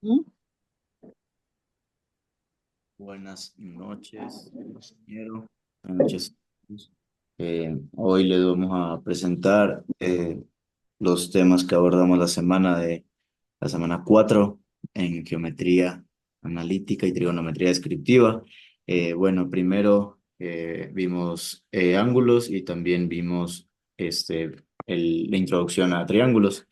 ¿Mm? Buenas noches, ingeniero. Buenas noches. Hoy les vamos a presentar los temas que abordamos la semana 4 en geometría analítica y trigonometría descriptiva. Bueno, primero vimos ángulos y también vimos la introducción a triángulos.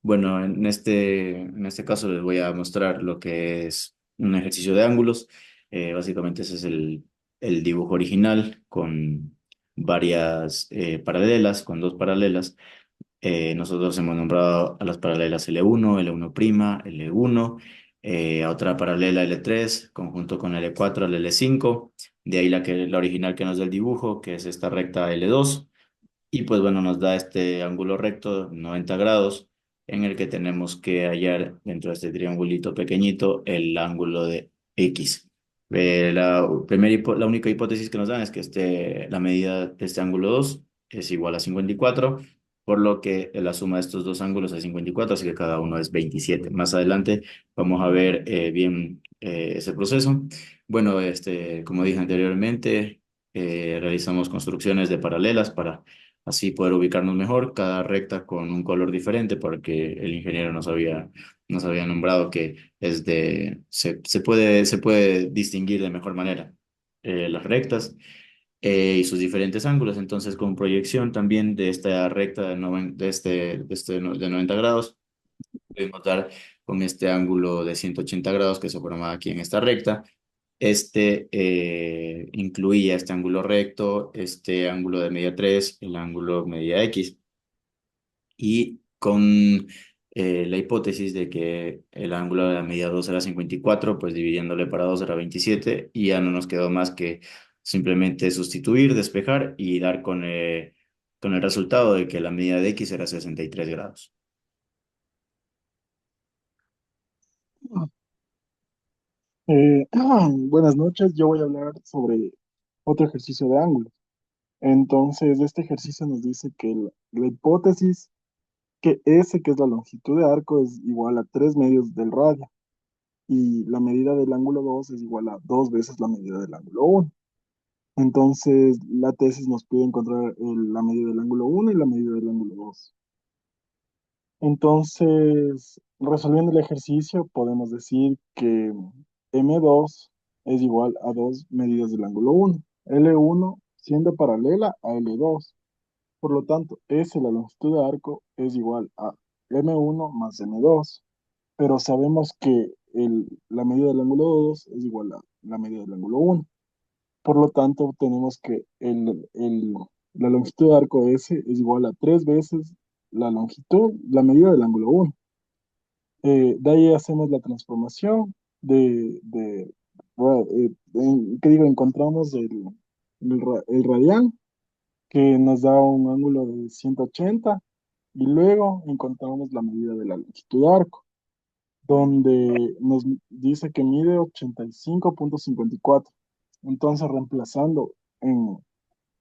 Bueno, en este caso les voy a mostrar lo que es un ejercicio de ángulos. Básicamente ese es el dibujo original con varias paralelas, con dos paralelas. Nosotros hemos nombrado a las paralelas L1, L1', L1, a otra paralela L3, conjunto con L4, L5. De ahí la original que nos da el dibujo, que es esta recta L2. Y pues bueno, nos da este ángulo recto, 90 grados, en el que tenemos que hallar dentro de este triangulito pequeñito el ángulo de X. La única hipótesis que nos dan es que la medida de este ángulo 2 es igual a 54, por lo que la suma de estos dos ángulos es 54, así que cada uno es 27. Más adelante vamos a ver bien ese proceso. Bueno, como dije anteriormente, realizamos construcciones de paralelas para así poder ubicarnos mejor, cada recta con un color diferente, porque el ingeniero nos había nombrado que se puede distinguir de mejor manera las rectas y sus diferentes ángulos. Entonces, con proyección también de esta recta de 90 grados, podemos dar con este ángulo de 180 grados que se forma aquí en esta recta. Incluía este ángulo recto, este ángulo de media 3, el ángulo media X, y con la hipótesis de que el ángulo de la medida 2 era 54, pues dividiéndole para 2 era 27, y ya no nos quedó más que simplemente sustituir, despejar y dar con el resultado de que la medida de X era 63 grados. Buenas noches, yo voy a hablar sobre otro ejercicio de ángulos. Entonces, este ejercicio nos dice que la hipótesis que S, que es la longitud de arco, es igual a 3 medios del radio y la medida del ángulo 2 es igual a 2 veces la medida del ángulo uno. Entonces, la tesis nos pide encontrar la medida del ángulo uno y la medida del ángulo 2. Entonces, resolviendo el ejercicio, podemos decir que M2 es igual a 2 medidas del ángulo uno, L1 siendo paralela a L2. Por lo tanto, S, la longitud de arco, es igual a M1 más M2. Pero sabemos que la medida del ángulo 2 es igual a la medida del ángulo uno. Por lo tanto, tenemos que la longitud de arco S es igual a 3 veces la medida del ángulo uno. De ahí hacemos la transformación bueno, ¿qué digo? Encontramos el radián, que nos da un ángulo de 180, y luego encontramos la medida de la longitud de arco, donde nos dice que mide 85,54. Entonces, reemplazando en,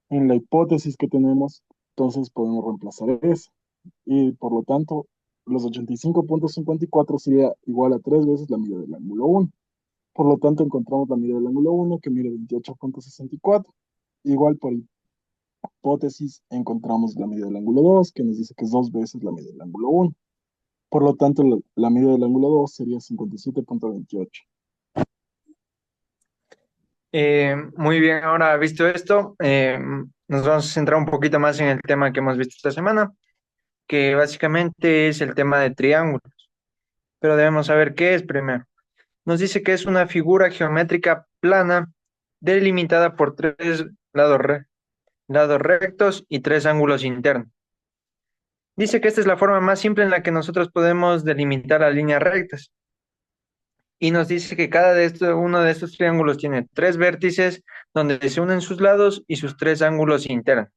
en la hipótesis que tenemos, entonces podemos reemplazar esa. Y por lo tanto, los 85,54 sería igual a 3 veces la medida del ángulo uno. Por lo tanto, encontramos la medida del ángulo uno, que mide 28,64. Igual por hipótesis, encontramos la medida del ángulo 2, que nos dice que es 2 veces la medida del ángulo uno. Por lo tanto, la medida del ángulo 2 sería 57,28. Muy bien, ahora visto esto, nos vamos a centrar un poquito más en el tema que hemos visto esta semana, que básicamente es el tema de triángulos, pero debemos saber qué es primero. Nos dice que es una figura geométrica plana delimitada por tres lados rectos y tres ángulos internos. Dice que esta es la forma más simple en la que nosotros podemos delimitar las líneas rectas. Y nos dice que uno de estos triángulos tiene tres vértices donde se unen sus lados y sus tres ángulos internos.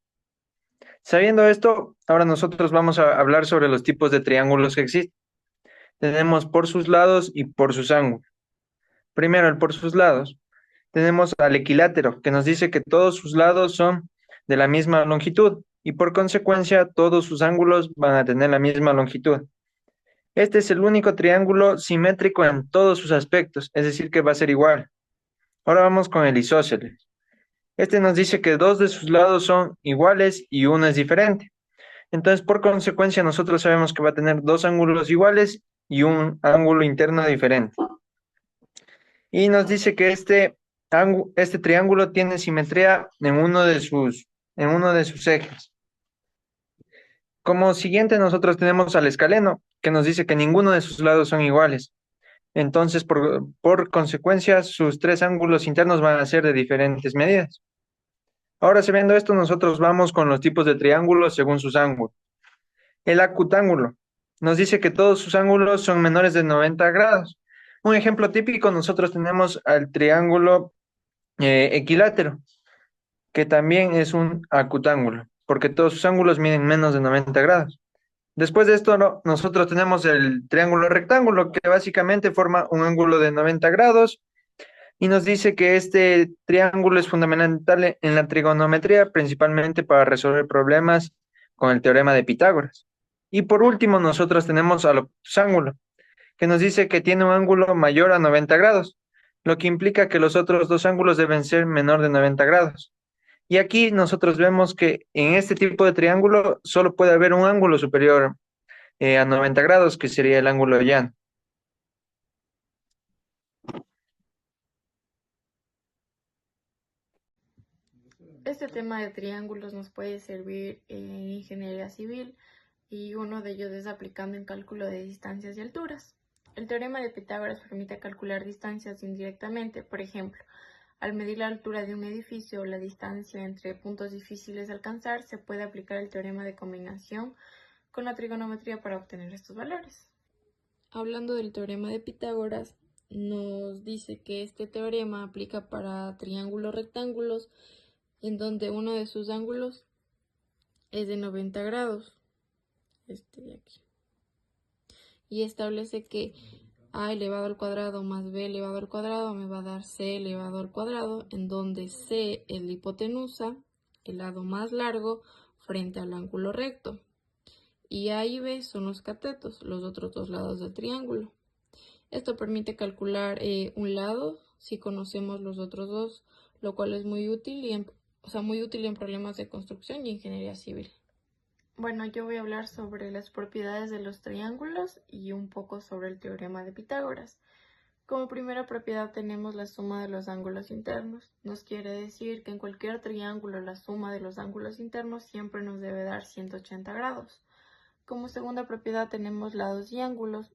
Sabiendo esto, ahora nosotros vamos a hablar sobre los tipos de triángulos que existen. Tenemos por sus lados y por sus ángulos. Primero, el por sus lados. Tenemos al equilátero, que nos dice que todos sus lados son de la misma longitud y por consecuencia todos sus ángulos van a tener la misma longitud. Este es el único triángulo simétrico en todos sus aspectos, es decir, que va a ser igual. Ahora vamos con el isósceles. Este nos dice que dos de sus lados son iguales y uno es diferente. Entonces, por consecuencia, nosotros sabemos que va a tener dos ángulos iguales y un ángulo interno diferente. Y nos dice que este triángulo tiene simetría en uno de sus ejes. Como siguiente, nosotros tenemos al escaleno, que nos dice que ninguno de sus lados son iguales. Entonces, por consecuencia, sus tres ángulos internos van a ser de diferentes medidas. Ahora, sabiendo esto, nosotros vamos con los tipos de triángulos según sus ángulos. El acutángulo nos dice que todos sus ángulos son menores de 90 grados. Un ejemplo típico, nosotros tenemos al triángulo equilátero, que también es un acutángulo, porque todos sus ángulos miden menos de 90 grados. Después de esto, nosotros tenemos el triángulo rectángulo, que básicamente forma un ángulo de 90 grados y nos dice que este triángulo es fundamental en la trigonometría, principalmente para resolver problemas con el teorema de Pitágoras. Y por último, nosotros tenemos al obtusángulo, que nos dice que tiene un ángulo mayor a 90 grados, lo que implica que los otros dos ángulos deben ser menor de 90 grados. Y aquí nosotros vemos que en este tipo de triángulo solo puede haber un ángulo superior a 90 grados, que sería el ángulo llano. Este tema de triángulos nos puede servir en ingeniería civil y uno de ellos es aplicando en cálculo de distancias y alturas. El teorema de Pitágoras permite calcular distancias indirectamente. Por ejemplo, al medir la altura de un edificio o la distancia entre puntos difíciles de alcanzar, se puede aplicar el teorema de combinación con la trigonometría para obtener estos valores. Hablando del teorema de Pitágoras, nos dice que este teorema aplica para triángulos rectángulos en donde uno de sus ángulos es de 90 grados, este de aquí, y establece que a elevado al cuadrado más b elevado al cuadrado me va a dar c elevado al cuadrado, en donde c es la hipotenusa, el lado más largo frente al ángulo recto, y a y b son los catetos, los otros dos lados del triángulo. Esto permite calcular un lado si conocemos los otros dos, lo cual es muy útil muy útil en problemas de construcción y ingeniería civil. Bueno, yo voy a hablar sobre las propiedades de los triángulos y un poco sobre el teorema de Pitágoras. Como primera propiedad tenemos la suma de los ángulos internos. Nos quiere decir que en cualquier triángulo la suma de los ángulos internos siempre nos debe dar 180 grados. Como segunda propiedad tenemos lados y ángulos.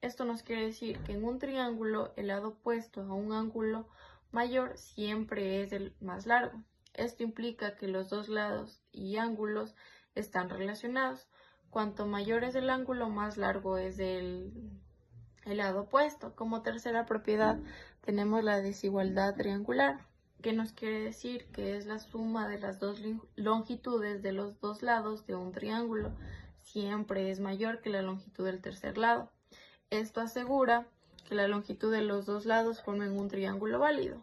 Esto nos quiere decir que en un triángulo el lado opuesto a un ángulo mayor siempre es el más largo. Esto implica que los dos lados y ángulos están relacionados. Cuanto mayor es el ángulo, más largo es el lado opuesto. Como tercera propiedad tenemos la desigualdad triangular, que nos quiere decir que es la suma de las dos longitudes de los dos lados de un triángulo. Siempre es mayor que la longitud del tercer lado. Esto asegura que la longitud de los dos lados formen un triángulo válido.